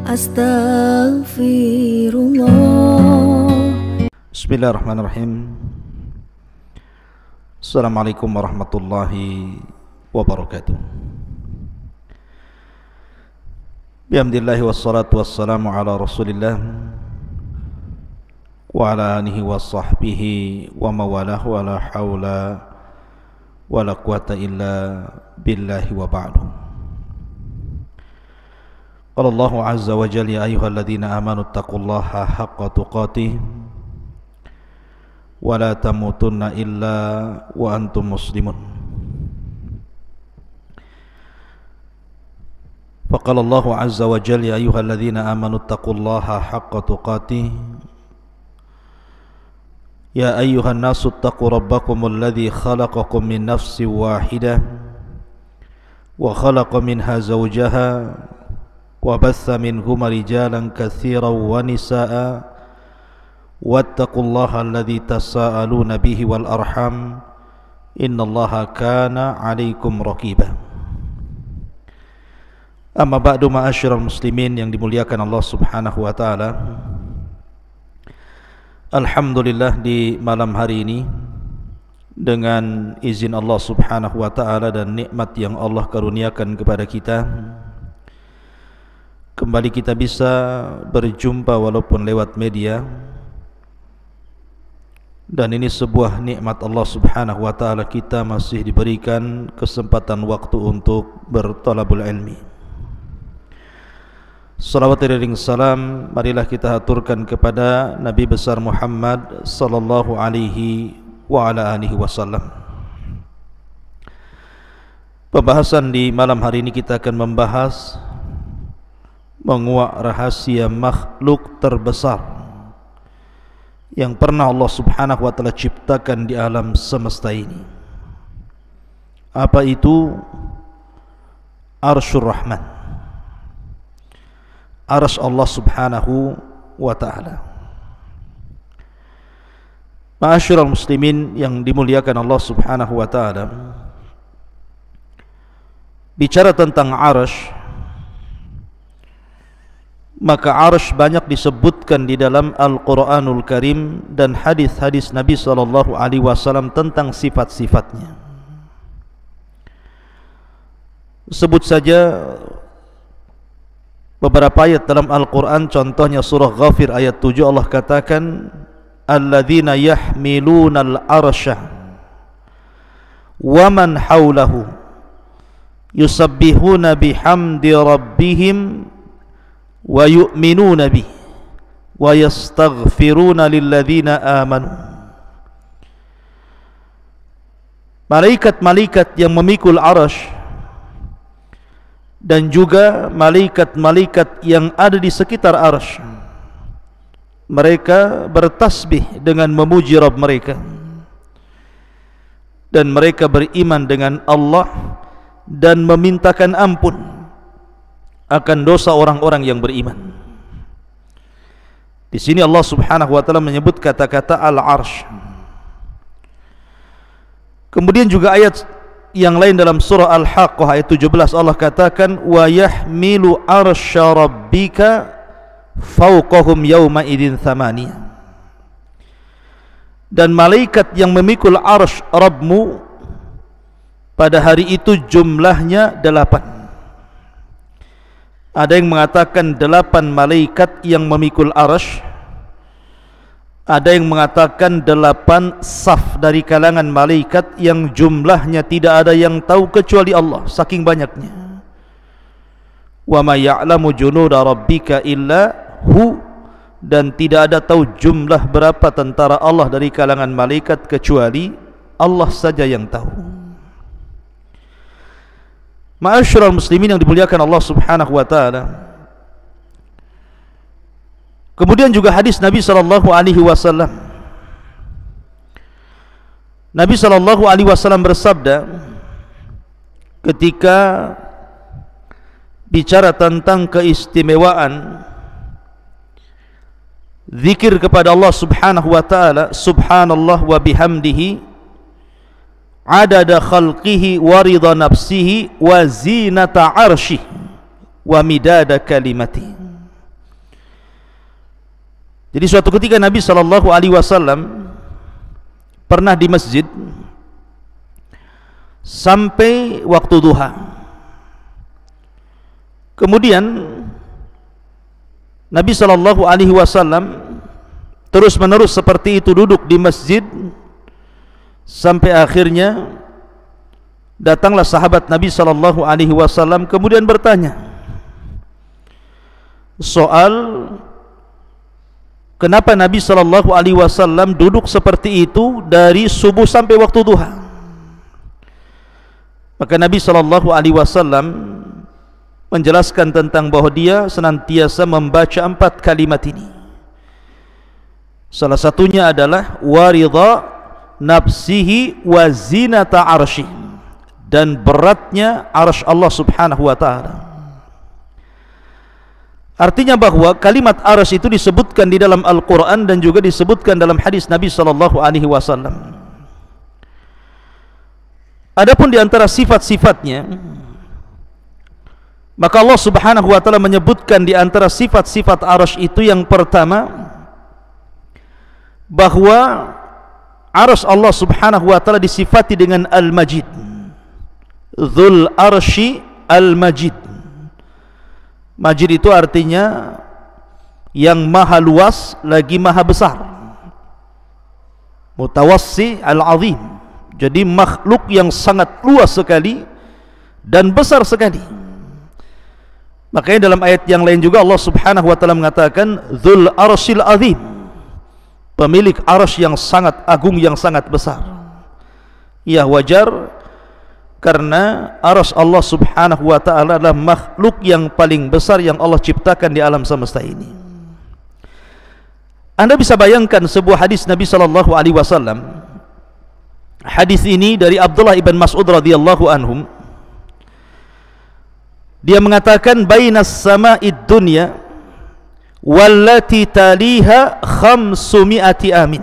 Astaghfirullah. Bismillahirrahmanirrahim. Assalamualaikum warahmatullahi wabarakatuh. Bihamdillahi wassalatu wassalamu ala rasulillah wa ala alihi wa sahbihi wa mawalah wa la hawla wa la quwata illa billahi wa ba'du. Qala Allahu azza wa jalla, ya ayyuhalladzina amanu taqullaha haqqa tuqatih wa la tamutunna illa wa antum muslimun. Faqala Allahu azza wa jalla, ya ayyuhalladzina amanu taqullaha haqqa tuqatih ya ayyuhan nasu taqu rabbakumul ladzi khalaqakum min nafsin wahidah wa khalaqa minha zawjaha wa batha minhuma rijalan katsiran wa nisaa'a wattaqullaha alladzi tasaaluna bihi wal arham innallaha kana 'alaikum raqiba. Amma ba'du, ma'asyiral muslimin yang dimuliakan Allah Subhanahu wa taala. Alhamdulillah, di malam hari ini dengan izin Allah Subhanahu wa taala dan nikmat yang Allah karuniakan kepada kita, kembali kita bisa berjumpa walaupun lewat media, dan ini sebuah nikmat Allah Subhanahu wa taala, kita masih diberikan kesempatan waktu untuk bertalabul ilmi. Salawat dan salam marilah kita aturkan kepada Nabi besar Muhammad sallallahu alaihi wa ala alihi wasallam. Pembahasan di malam hari ini kita akan membahas menguak rahasia makhluk terbesar yang pernah Allah Subhanahu wa taala ciptakan di alam semesta ini. Apa itu? Arsyur Rahman, arsy Allah Subhanahu wa taala. Ma'asyiral muslimin yang dimuliakan Allah Subhanahu wa taala, bicara tentang arsy, maka arsy banyak disebutkan di dalam Al-Quranul Karim dan hadis-hadis Nabi sallallahu alaihi wasallam tentang sifat-sifatnya. Sebut saja beberapa ayat dalam Al-Quran, contohnya surah Ghafir ayat 7, Allah katakan alladzina yahmilunal arsya wa man hawlahu yusabbihuna bihamdi rabbihim wa yu'minuna bih wa yastaghfiruna lilladzina amanu. Malaikat-malaikat yang memikul arsy dan juga malaikat-malaikat yang ada di sekitar arsy, mereka bertasbih dengan memuji Rabb mereka, dan mereka beriman dengan Allah dan memintakan ampun akan dosa orang-orang yang beriman. Di sini Allah Subhanahu wa taala menyebut kata-kata al-arsy. Kemudian juga ayat yang lain dalam surah Al-Haqqah ayat 17, Allah katakan wa yahmilu arsya rabbika fawqahum yawma idin thamaniyah. Dan malaikat yang memikul arsy Rabbmu pada hari itu jumlahnya 8. Ada yang mengatakan 8 malaikat yang memikul arsy, ada yang mengatakan 8 saf dari kalangan malaikat yang jumlahnya tidak ada yang tahu kecuali Allah, saking banyaknya. Wa ma ya'lamu junuda rabbika illa hu, dan tidak ada tahu jumlah berapa tentara Allah dari kalangan malaikat kecuali Allah saja yang tahu. Ma'asyiral muslimin yang dimuliakan Allah Subhanahu wa taala. Kemudian juga hadis Nabi sallallahu alaihi wasallam. Nabi sallallahu alaihi wasallam bersabda ketika bicara tentang keistimewaan zikir kepada Allah Subhanahu wa taala, subhanallah wa bihamdihi adada khalqihi wa ridha nafsihi wa zinata arsyih wa midada kalimatihi. Jadi suatu ketika Nabi SAW pernah di masjid sampai waktu duha. Kemudian Nabi SAW terus menerus seperti itu duduk di masjid sampai akhirnya datanglah sahabat Nabi SAW kemudian bertanya soal kenapa Nabi SAW duduk seperti itu dari subuh sampai waktu duha. Maka Nabi SAW menjelaskan tentang bahwa dia senantiasa membaca 4 kalimat ini. Salah satunya adalah waridha nafsihi wa zinata arsyih, dan beratnya arsy Allah Subhanahu wa taala. Artinya bahwa kalimat arsy itu disebutkan di dalam Al-Qur'an dan juga disebutkan dalam hadis Nabi SAW. Adapun di antara sifat-sifatnya, maka Allah Subhanahu wa taala menyebutkan di antara sifat-sifat arsy itu yang pertama bahwa arsy Allah Subhanahu wa taala disifati dengan Al-Majid. Dzul arsy Al-Majid. Majid itu artinya yang maha luas lagi maha besar. Mutawassi al-azim. Jadi makhluk yang sangat luas sekali dan besar sekali. Makanya dalam ayat yang lain juga Allah Subhanahu wa taala mengatakan dzul arsyil azim, pemilik arsy yang sangat agung, yang sangat besar. Ya, wajar karena arsy Allah Subhanahu wa taala adalah makhluk yang paling besar yang Allah ciptakan di alam semesta ini. Anda bisa bayangkan sebuah hadis Nabi SAW. Hadis ini dari Abdullah ibn Mas'ud radhiyallahu anhum. Dia mengatakan bainas sama'id dunya wallati taliha 500 amin.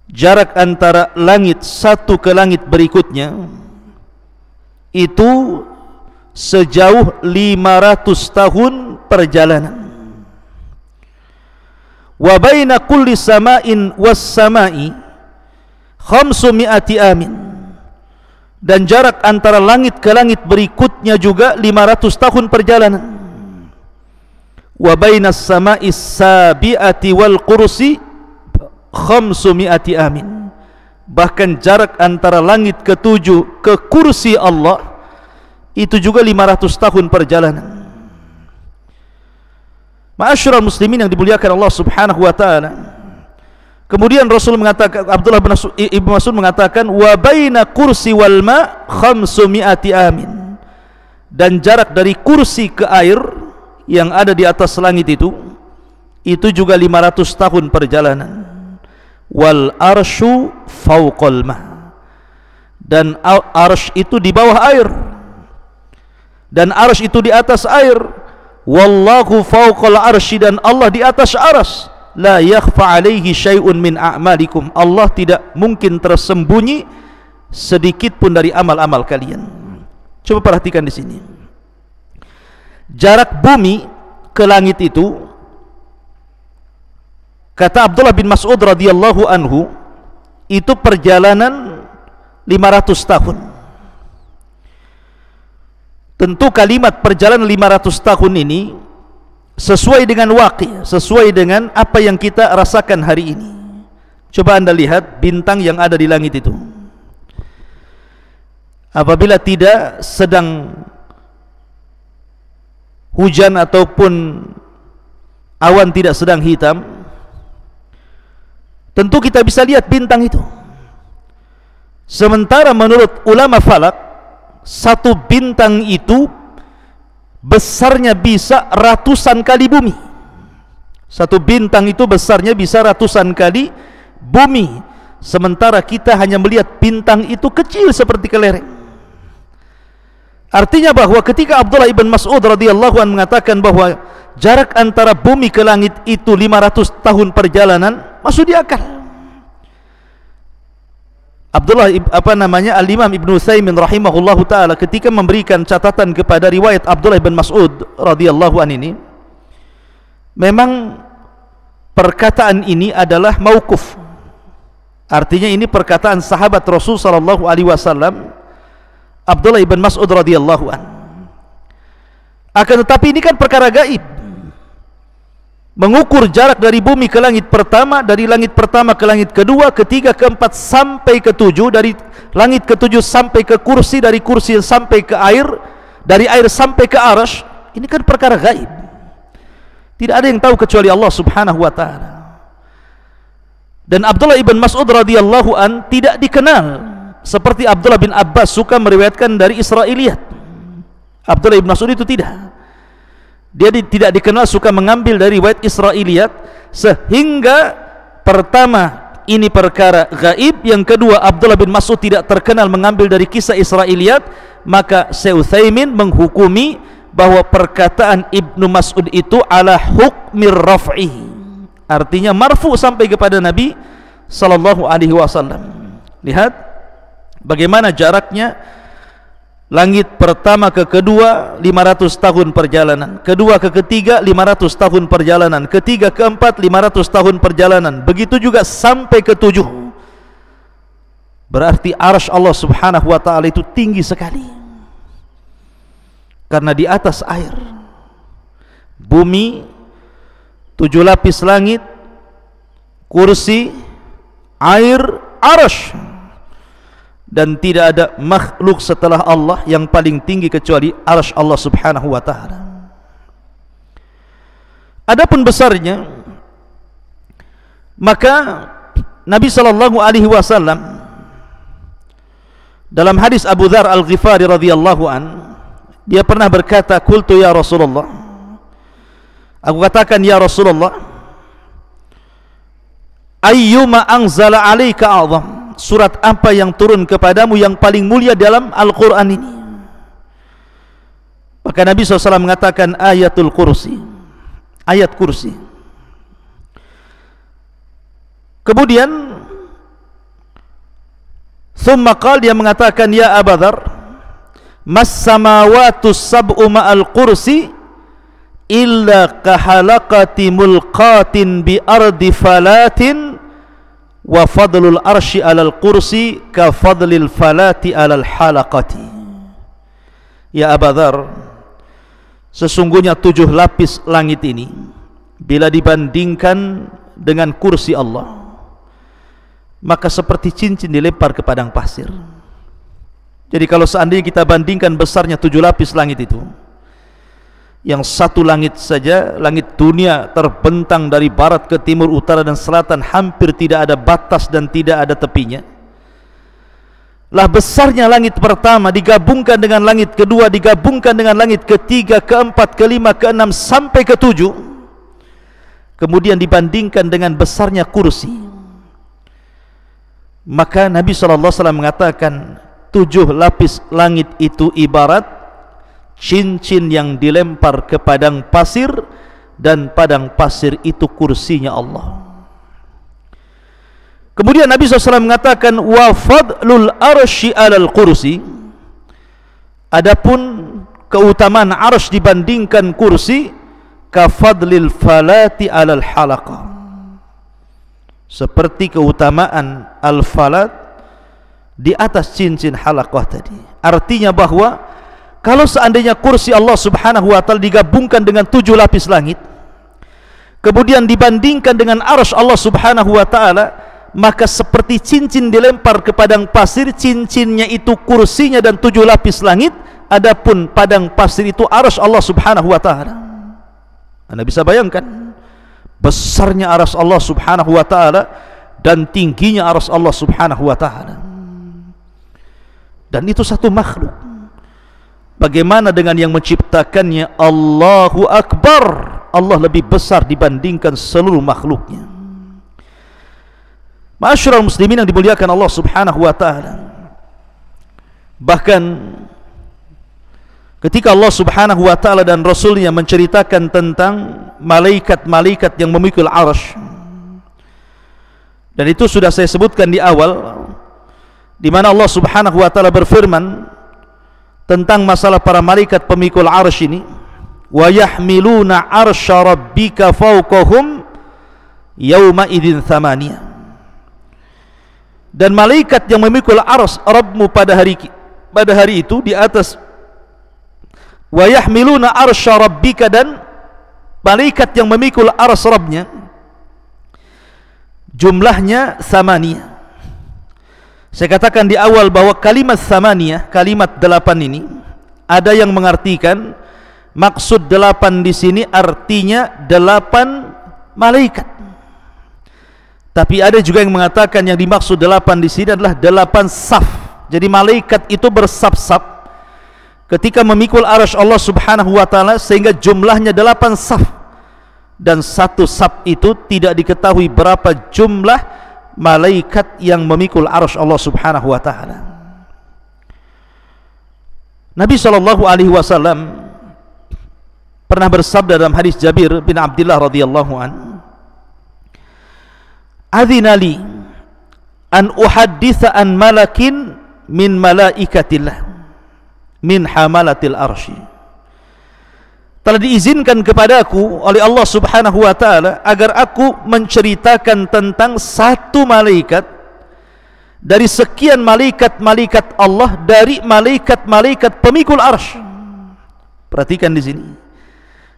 Jarak antara langit satu ke langit berikutnya itu sejauh 500 tahun perjalanan. Wa baina kulli sama'in was sama'i 500 amin. Dan jarak antara langit ke langit berikutnya juga 500 tahun perjalanan. Wa bainas sama'is sabi'ati wal kursi 500 amin. Bahkan jarak antara langit ke-7 ke kursi Allah itu juga 500 tahun perjalanan. Ma'asyiral muslimin yang dimuliakan Allah Subhanahu wa taala. Kemudian Rasul mengatakan, Abdullah bin Ibnu Mas'ud mengatakan wa baina kursi wal ma 500 amin. Dan jarak dari kursi ke air yang ada di atas langit itu juga 500 tahun perjalanan. Wal arsyu fawqal ma. Dan arsy itu di bawah air. Dan arsy itu di atas air. Wallahu fawqal arsy, dan Allah di atas arsy. La yakhfa alaihi syai'un min a'malikum. Allah tidak mungkin tersembunyi sedikit pun dari amal-amal kalian. Coba perhatikan di sini. Jarak bumi ke langit itu, kata Abdullah bin Mas'ud radhiyallahu anhu, itu perjalanan 500 tahun. Tentu kalimat perjalanan 500 tahun ini sesuai dengan waqi', sesuai dengan apa yang kita rasakan hari ini. Coba Anda lihat bintang yang ada di langit itu. Apabila tidak sedang hujan ataupun awan tidak sedang hitam, tentu kita bisa lihat bintang itu. Sementara menurut ulama falak, satu bintang itu besarnya bisa ratusan kali bumi. Satu bintang itu besarnya bisa ratusan kali bumi. Sementara kita hanya melihat bintang itu kecil seperti kelereng. Artinya bahwa ketika Abdullah ibn Mas'ud radhiyallahu anhu mengatakan bahwa jarak antara bumi ke langit itu 500 tahun perjalanan, masuk di akal. Al-Imam Ibnu Utsaimin rahimahullahu taala ketika memberikan catatan kepada riwayat Abdullah bin Mas'ud radhiyallahu an ini, memang perkataan ini adalah mauquf. Artinya ini perkataan sahabat Rasul sallallahu alaihi wasallam Abdullah ibn Mas'ud radhiyallahu an. Akan tetapi ini kan perkara gaib. Mengukur jarak dari bumi ke langit pertama, dari langit pertama ke langit kedua, ketiga, keempat sampai ketujuh, dari langit ketujuh sampai ke kursi, dari kursi sampai ke air, dari air sampai ke arasy. Ini kan perkara gaib. Tidak ada yang tahu kecuali Allah Subhanahu wa taala. Dan Abdullah ibn Mas'ud radhiyallahu an tidak dikenal seperti Abdullah bin Abbas suka meriwayatkan dari Israiliyat. Abdullah ibn Mas'ud itu tidak. Dia tidak dikenal suka mengambil dari riwayat Israiliyat, sehingga pertama ini perkara gaib, yang kedua Abdullah bin Mas'ud tidak terkenal mengambil dari kisah Israiliyat, maka Syekh Utsaimin menghukumi bahwa perkataan Ibnu Mas'ud itu ala hukmir raf'i, artinya marfu sampai kepada Nabi sallallahu alaihi wasallam. Lihat bagaimana jaraknya. Langit pertama ke kedua 500 tahun perjalanan, kedua ke ketiga 500 tahun perjalanan, ketiga ke empat 500 tahun perjalanan, begitu juga sampai ke tujuh. Berarti arsy Allah Subhanahu wa taala itu tinggi sekali, karena di atas air, bumi, 7 lapis langit, kursi, air, arsy. Dan tidak ada makhluk setelah Allah yang paling tinggi kecuali arsy Allah Subhanahu wa taala. Adapun besarnya, maka Nabi sallallahu alaihi wasallam dalam hadis Abu Dzar Al-Ghifari radhiyallahu an, dia pernah berkata, "Qultu ya Rasulullah." Aku katakan, "Ya Rasulullah, ayyuma anzala 'alaika a'zam?" Surat apa yang turun kepadamu yang paling mulia dalam Al-Quran ini? Maka Nabi SAW mengatakan ayatul kursi, ayat kursi. Kemudian thumma qala, dia mengatakan, ya Abu Dzar, mas samawatu sab'u ma'al kursi illa kahalaqati mulqatin bi ardi falatin wa fadlul arsy alal kursi ka fadlil falati alal halaqati. Ya Abu Dzar, sesungguhnya 7 lapis langit ini bila dibandingkan dengan kursi Allah, maka seperti cincin dilempar ke padang pasir. Jadi kalau seandainya kita bandingkan besarnya 7 lapis langit itu, yang satu langit saja, langit dunia terbentang dari barat ke timur, utara dan selatan, hampir tidak ada batas dan tidak ada tepinya. Lah besarnya langit pertama digabungkan dengan langit kedua, digabungkan dengan langit ketiga, keempat, kelima, keenam sampai ketujuh, kemudian dibandingkan dengan besarnya kursi, maka Nabi SAW mengatakan 7 lapis langit itu ibarat cincin yang dilempar ke padang pasir, dan padang pasir itu kursinya Allah. Kemudian Nabi SAW mengatakan wa fadlul arsy alal kursi, adapun keutamaan arsy dibandingkan kursi, ka fadlil falati alal halaqah, seperti keutamaan al-falat di atas cincin halaqah tadi. Artinya bahwa kalau seandainya kursi Allah Subhanahu wa taala digabungkan dengan 7 lapis langit, kemudian dibandingkan dengan arsy Allah Subhanahu wa taala, maka seperti cincin dilempar ke padang pasir, cincinnya itu kursinya dan 7 lapis langit, adapun padang pasir itu arsy Allah Subhanahu wa taala. Anda bisa bayangkan besarnya arsy Allah Subhanahu wa taala dan tingginya arsy Allah Subhanahu wa taala. Dan itu satu makhluk. Bagaimana dengan yang menciptakannya? Allahu Akbar, Allah lebih besar dibandingkan seluruh makhluknya. Ma'asyiral muslimin yang dimuliakan Allah Subhanahu wa taala, bahkan ketika Allah Subhanahu wa taala dan Rasulnya menceritakan tentang malaikat-malaikat yang memikul arsy, dan itu sudah saya sebutkan di awal, di mana Allah Subhanahu wa taala berfirman tentang masalah para malaikat pemikul arsy ini, wa yahmiluna arsya rabbika fawqahum yauma idzin thamaniyah. Dan malaikat yang memikul arsy Rabbmu pada hari itu di atas, wa yahmiluna arsya rabbika, dan malaikat yang memikul arsy Rabbnya jumlahnya thamaniyah. Saya katakan di awal bahwa kalimat thamaniyah, kalimat 8 ini, ada yang mengartikan maksud 8 di sini artinya 8 malaikat. Tapi ada juga yang mengatakan yang dimaksud 8 di sini adalah 8 saf. Jadi malaikat itu bersaf-saf ketika memikul arsy Allah Subhanahu wa taala, sehingga jumlahnya 8 saf. Dan satu saf itu tidak diketahui berapa jumlah malaikat yang memikul arsy Allah Subhanahu wa taala. Nabi sallallahu alaihi wasallam pernah bersabda dalam hadis Jabir bin Abdullah radhiyallahu anhu, "Adzina li an uhadditsa an malakin min malaikatillah min hamalatil arsy." Telah diizinkan kepadaku oleh Allah Subhanahu wa taala agar aku menceritakan tentang satu malaikat dari sekian malaikat-malaikat Allah, dari malaikat-malaikat pemikul arsy. Perhatikan di sini.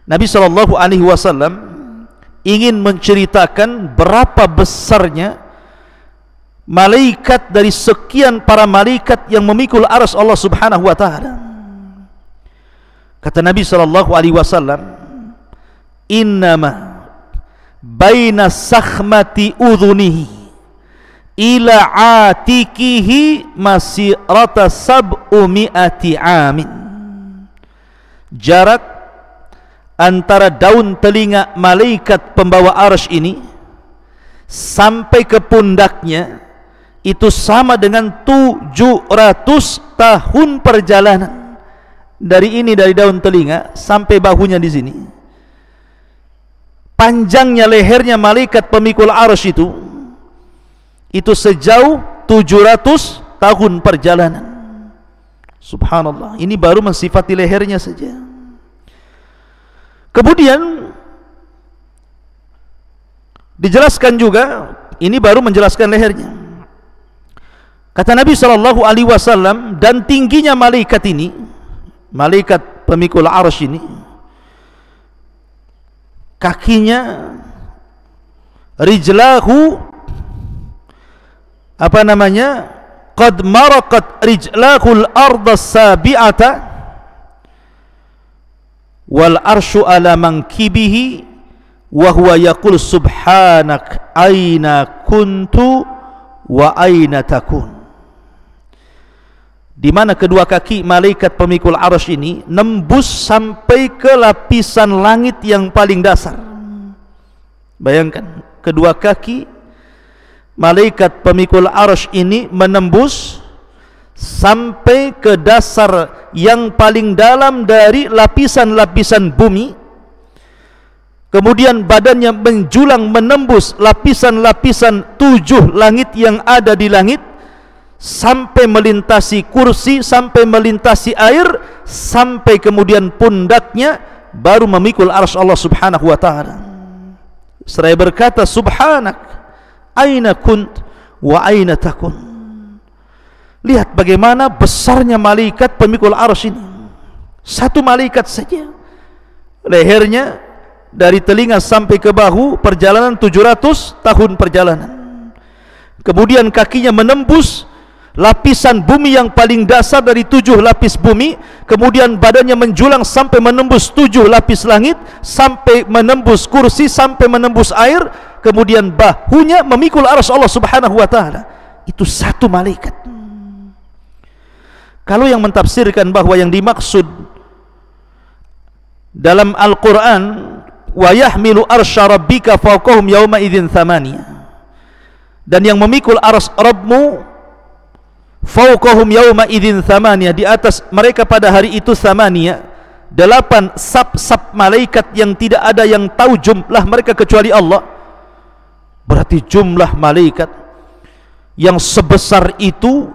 Nabi sallallahu alaihi wasallam ingin menceritakan berapa besarnya malaikat dari sekian para malaikat yang memikul arsy Allah Subhanahu wa taala. Kata Nabi sallallahu alaihi wasallam, "Innama baina sakhmati udhunihi ila atikihi masirata sab'umi'ati amin." Jarak antara daun telinga malaikat pembawa arsy ini sampai ke pundaknya itu sama dengan 700 tahun perjalanan. Dari daun telinga sampai bahunya di sini. Panjangnya lehernya malaikat pemikul arsy itu sejauh 700 tahun perjalanan. Subhanallah, ini baru mensifati lehernya saja. Kemudian dijelaskan juga, ini baru menjelaskan lehernya. Kata Nabi sallallahu alaihi wasallam, dan tingginya malaikat ini, malaikat pemikul arsy ini, kakinya, rijlahu, qad maraqat rijlahul arda sabi'ata wal arsyu ala mankibihi wa huwa yaqul subhanak aina kuntu wa aina takun. Di mana kedua kaki malaikat pemikul arsy ini nembus sampai ke lapisan langit yang paling dasar. Bayangkan, kedua kaki malaikat pemikul arsy ini menembus sampai ke dasar yang paling dalam dari lapisan-lapisan bumi. Kemudian badannya menjulang menembus lapisan-lapisan 7 langit yang ada di langit, sampai melintasi kursi, sampai melintasi air, sampai kemudian pundaknya baru memikul arsy Allah Subhanahu wa taala. Seraya berkata, subhanak aina kunt wa aina takun. Lihat bagaimana besarnya malaikat pemikul arsy ini. Satu malaikat saja, lehernya dari telinga sampai ke bahu, perjalanan 700 tahun perjalanan. Kemudian kakinya menembus lapisan bumi yang paling dasar dari 7 lapis bumi, kemudian badannya menjulang sampai menembus 7 lapis langit, sampai menembus kursi, sampai menembus air, kemudian bahunya memikul arsy Allah Subhanahu wa taala. Itu satu malaikat. Kalau yang mentafsirkan bahwa yang dimaksud dalam Al-Quran, wa yahmilu arsya rabbika fawqahum yawma idzin thamaniyah, dan yang memikul arsy Rabbmu fawqahum yawma idzin thamaniyah, di atas mereka pada hari itu thamaniyah, 8 sab-sab malaikat yang tidak ada yang tahu jumlah mereka kecuali Allah. Berarti jumlah malaikat yang sebesar itu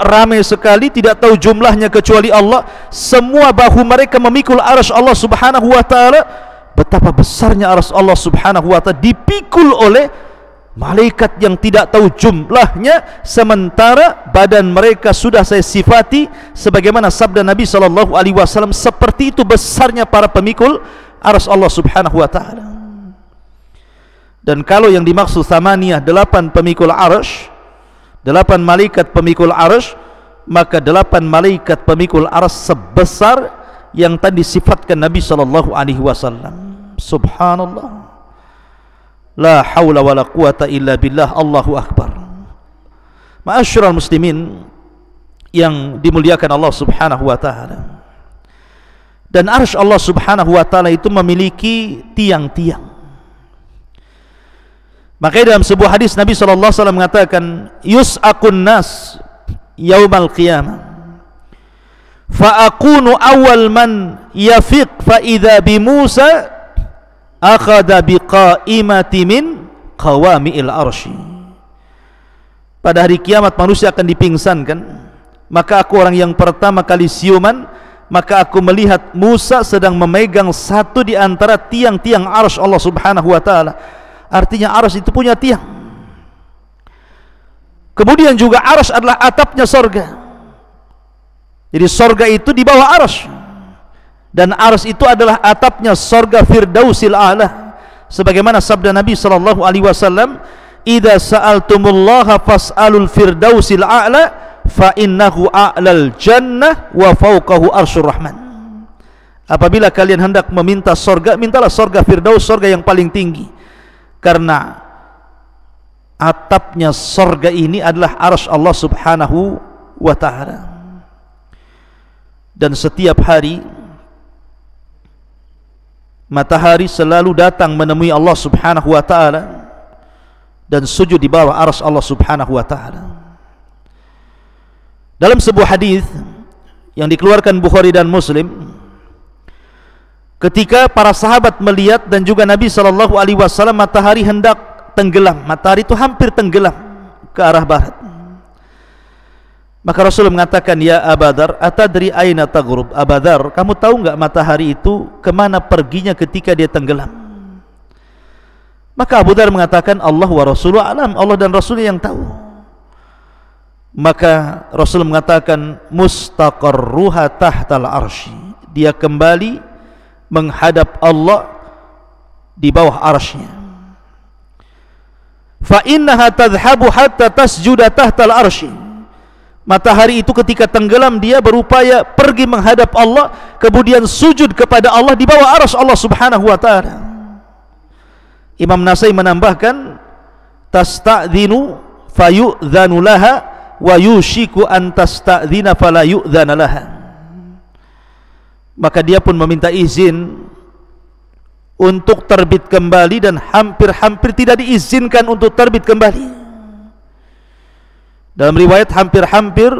ramai sekali, tidak tahu jumlahnya kecuali Allah. Semua bahu mereka memikul arsy Allah Subhanahu wa taala, betapa besarnya arsy Allah subhanahu wa ta'ala dipikul oleh malaikat yang tidak tahu jumlahnya, sementara badan mereka sudah saya sifati sebagaimana sabda Nabi SAW, seperti itu besarnya para pemikul arsy Allah subhanahu wa ta'ala. Dan kalau yang dimaksud thamaniyah 8 pemikul arsy, 8 malaikat pemikul arsy, maka 8 malaikat pemikul arsy sebesar yang tadi sifatkan Nabi SAW. Subhanallah, la haula wala quwata illa billah. Allahu akbar. Ma'asyiral muslimin yang dimuliakan Allah subhanahu wa ta'ala, dan arsy Allah subhanahu wa ta'ala itu memiliki tiang-tiang. Makanya dalam sebuah hadis Nabi SAW mengatakan, yus'akun nas yaumal qiyamah fa akunu awal man yafiq fa idza bi Musa akhadha bi qa'imati min qawami'il arsy. Pada hari kiamat manusia akan dipingsankan, maka aku orang yang pertama kali siuman, maka aku melihat Musa sedang memegang satu di antara tiang-tiang arsy Allah subhanahu wa ta'ala. Artinya arsy itu punya tiang. Kemudian juga arsy adalah atapnya sorga. Jadi sorga itu di bawah arsy, dan arsy itu adalah atapnya sorga Firdausil A'la, sebagaimana sabda Nabi SAW, idza sa'altumullaha fas'alul Firdausil A'la fa innahu a'lal jannah wa fawqahu arsyur rahman. Apabila kalian hendak meminta sorga, mintalah sorga Firdaus, sorga yang paling tinggi, karena atapnya sorga ini adalah arsy Allah subhanahu wa ta'ala. Dan setiap hari matahari selalu datang menemui Allah subhanahu wa ta'ala dan sujud di bawah arsy Allah subhanahu wa ta'ala. Dalam sebuah hadis yang dikeluarkan Bukhari dan Muslim, ketika para sahabat melihat dan juga Nabi SAW, matahari hendak tenggelam, matahari itu hampir tenggelam ke arah barat, maka Rasul mengatakan, ya Abadar, atadri aina taghrub? Abadar, kamu tahu enggak matahari itu kemana perginya ketika dia tenggelam? Maka Abu Dar mengatakan, Allah wa Rasuluhu alam, Allah dan Rasul yang tahu. Maka Rasul mengatakan, mustaqarruha tahtal arsy, dia kembali menghadap Allah di bawah arsy-Nya. Fa innaha tadhhabu hatta tasjuda tahtal arsy. Matahari itu ketika tenggelam dia berupaya pergi menghadap Allah, kemudian sujud kepada Allah di bawah arsy Allah subhanahu wa ta'ala. Imam Nasai menambahkan, tasta'dhinu fayu'dhanu laha wa yushiku an tasta'dhina fala yu'dhana laha. Maka dia pun meminta izin untuk terbit kembali, dan hampir-hampir tidak diizinkan untuk terbit kembali. Dalam riwayat hampir-hampir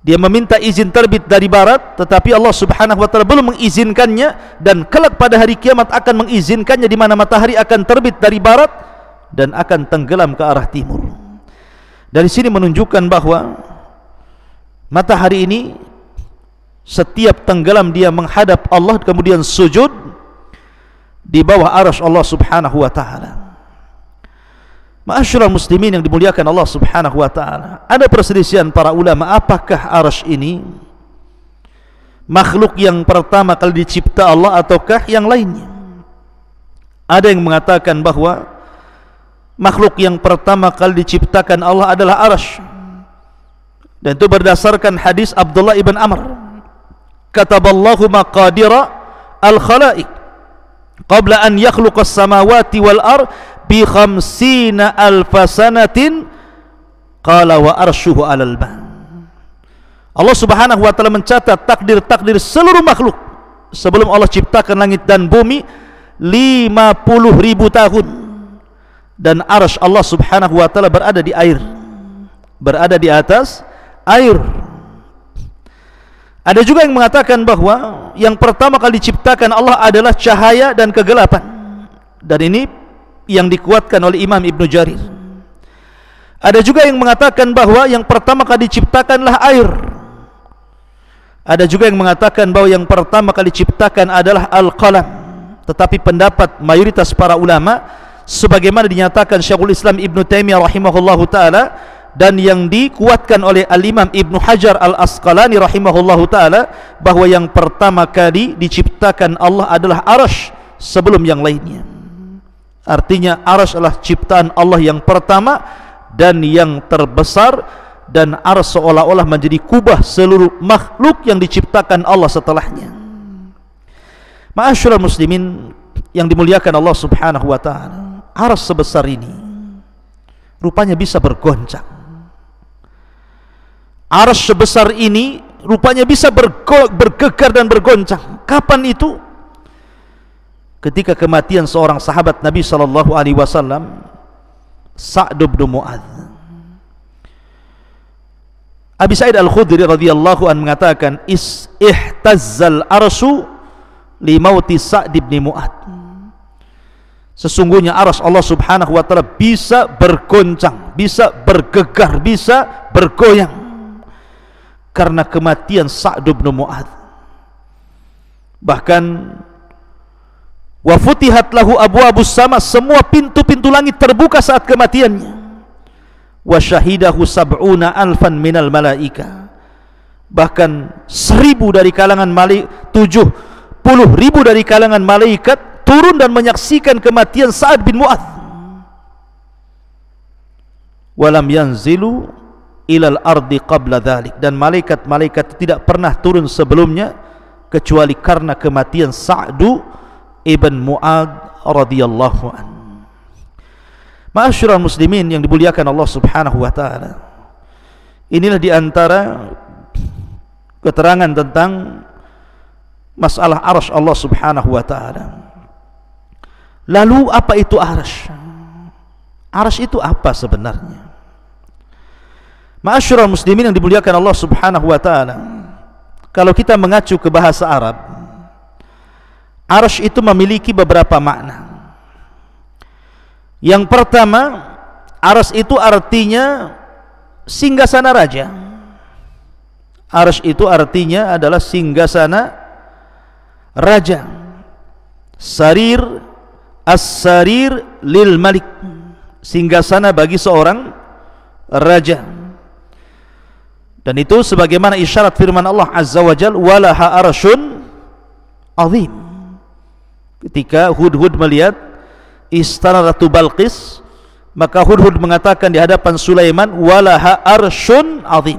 dia meminta izin terbit dari barat, tetapi Allah subhanahu wa ta'ala belum mengizinkannya, dan kelak pada hari kiamat akan mengizinkannya, di mana matahari akan terbit dari barat dan akan tenggelam ke arah timur. Dari sini menunjukkan bahwa matahari ini setiap tenggelam dia menghadap Allah, kemudian sujud di bawah arsy Allah subhanahu wa ta'ala. Ma'asyiral muslimin yang dimuliakan Allah subhanahu wa ta'ala, ada perselisihan para ulama, apakah arsy ini makhluk yang pertama kali dicipta Allah ataukah yang lainnya? Ada yang mengatakan bahwa makhluk yang pertama kali diciptakan Allah adalah arsy, dan itu berdasarkan hadis Abdullah ibn Amr, kataballahu maqadira al-khalaiq qabla an yakhluqas samawati wal ard bi 50 alfa sanatin qala wa arshuhu 'alal ma. Allah subhanahu wa ta'ala mencatat takdir-takdir seluruh makhluk sebelum Allah ciptakan langit dan bumi 50.000 tahun, dan arsy Allah subhanahu wa ta'ala berada di air, berada di atas air. Ada juga yang mengatakan bahwa yang pertama kali diciptakan Allah adalah cahaya dan kegelapan, dan ini yang dikuatkan oleh Imam Ibnu Jarir. Ada juga yang mengatakan bahwa yang pertama kali diciptakanlah air. Ada juga yang mengatakan bahwa yang pertama kali diciptakan adalah al-qalam. tetapi pendapat mayoritas para ulama sebagaimana dinyatakan Syekhul Islam Ibn Taimiyah rahimahullahu ta'ala dan yang dikuatkan oleh Al-Imam Ibn Hajar Al-Asqalani rahimahullahu ta'ala, bahwa yang pertama kali diciptakan Allah adalah Arsy sebelum yang lainnya. Artinya Arsy adalah ciptaan Allah yang pertama dan yang terbesar, dan Arsy seolah-olah menjadi kubah seluruh makhluk yang diciptakan Allah setelahnya. Ma'asyiral muslimin yang dimuliakan Allah subhanahu wa ta'ala, Arsy sebesar ini rupanya bisa bergoncang. Arsy sebesar ini rupanya bisa bergegar dan bergoncang. Kapan itu? Ketika kematian seorang sahabat Nabi sallallahu alaihi wasallam, Sa'd bin Mu'adz. Abi Sa'id Al-Khudri radhiyallahu anhu mengatakan, ihtazzal arsyu li mauti Sa'd bin Mu'adz. Sesungguhnya Arsy Allah subhanahu wa ta'ala bisa bergoncang, bisa bergegar, bisa bergoyang karena kematian Sa'd bin Mu'adz. Bahkan wa futihat lahu abwabus sama, semua pintu-pintu langit terbuka saat kematiannya. Wa syahidahu sab'una alfan minal malaika, bahkan 1000 dari kalangan malaikat, 70.000 dari kalangan malaikat turun dan menyaksikan kematian Sa'd bin Mu'adz. Walam yanzilu ilal ardi qabla dhalik, dan malaikat-malaikat tidak pernah turun sebelumnya kecuali karena kematian Sa'd ibn Mu'adz radhiyallahu anhu. Ma'asyiral muslimin yang dimuliakan Allah subhanahu wa ta'ala, inilah diantara keterangan tentang masalah Arsy Allah subhanahu wa ta'ala. Lalu apa itu Arsy? Arsy itu apa sebenarnya? Ma'asyiral muslimin yang dimuliakan Allah subhanahu wa ta'ala, kalau kita mengacu ke bahasa Arab, Arsy itu memiliki beberapa makna. Yang pertama, Arsy itu artinya singgasana raja. Arsy itu artinya adalah singgasana raja. Sarir, as-sarir lil malik, singgasana bagi seorang raja. Dan itu sebagaimana isyarat firman Allah azza wa jalla, walaha arsyun azim. Ketika Hudhud melihat istana Ratu Balqis, maka Hudhud mengatakan di hadapan Sulaiman, walaha arsyun azim,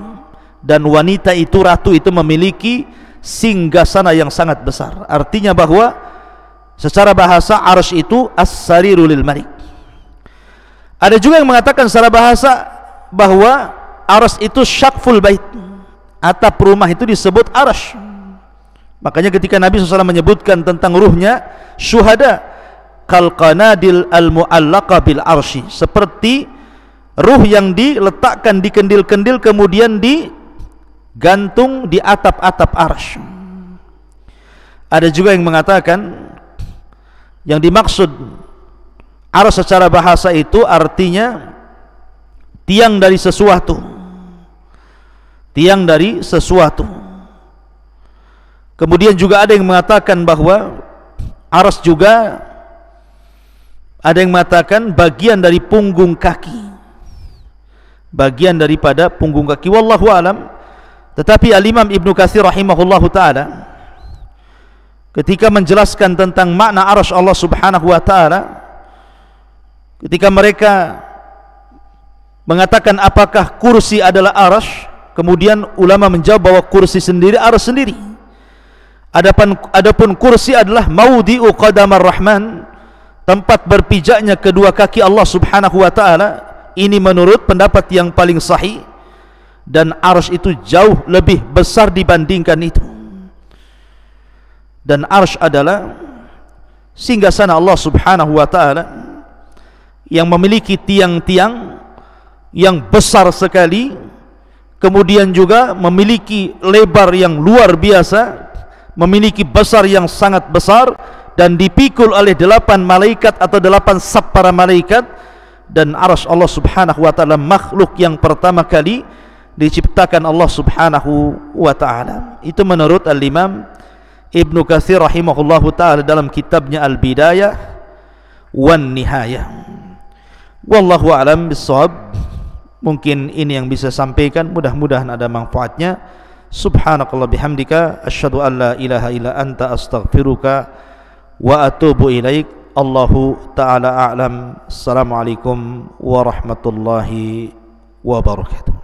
dan wanita itu, ratu itu memiliki singgasana yang sangat besar. Artinya bahwa secara bahasa Arsy itu as-sariru lil malik. Ada juga yang mengatakan secara bahasa bahwa Arsy itu syaqful bait, atap rumah itu disebut Arsy. Makanya ketika Nabi SAW menyebutkan tentang ruhnya syuhada, kal qanadil al-mu'allaqa bil arsy, seperti ruh yang diletakkan di kendil-kendil kemudian digantung di atap-atap arsy. Ada juga yang mengatakan yang dimaksud arsy secara bahasa itu artinya tiang dari sesuatu, tiang dari sesuatu. Kemudian juga ada yang mengatakan bahwa arsy juga, ada yang mengatakan bagian dari punggung kaki, bagian daripada punggung kaki, wallahu alam. Tetapi Al-Imam Ibnu Katsir rahimahullahu ta'ala ketika menjelaskan tentang makna Arsy Allah subhanahu wa ta'ala, ketika mereka mengatakan apakah kursi adalah Arsy, kemudian ulama menjawab bahwa kursi sendiri Arsy sendiri. Adapun kursi adalah maudhi'u qadamar rahman, tempat berpijaknya kedua kaki Allah subhanahu wa ta'ala. Ini menurut pendapat yang paling sahih, dan Arsy itu jauh lebih besar dibandingkan itu. Dan Arsy adalah singgasana Allah subhanahu wa ta'ala yang memiliki tiang-tiang yang besar sekali, kemudian juga memiliki lebar yang luar biasa, memiliki besar yang sangat besar, dan dipikul oleh 8 malaikat atau 8 saf para malaikat. Dan Arsy Allah subhanahu wa ta'ala makhluk yang pertama kali diciptakan Allah subhanahu wa ta'ala. Itu menurut Al-Imam Ibnu Katsir rahimahullahu taala dalam kitabnya Al-Bidayah wan Nihayah. Wallahu a'lam bissawab. Mungkin ini yang bisa sampaikan, mudah-mudahan ada manfaatnya. Subhanakallah bihamdika asyhadu an la ilaha illa anta astaghfiruka wa atubu ilaik. Allahu ta'ala a'lam. Assalamualaikum warahmatullahi wabarakatuh.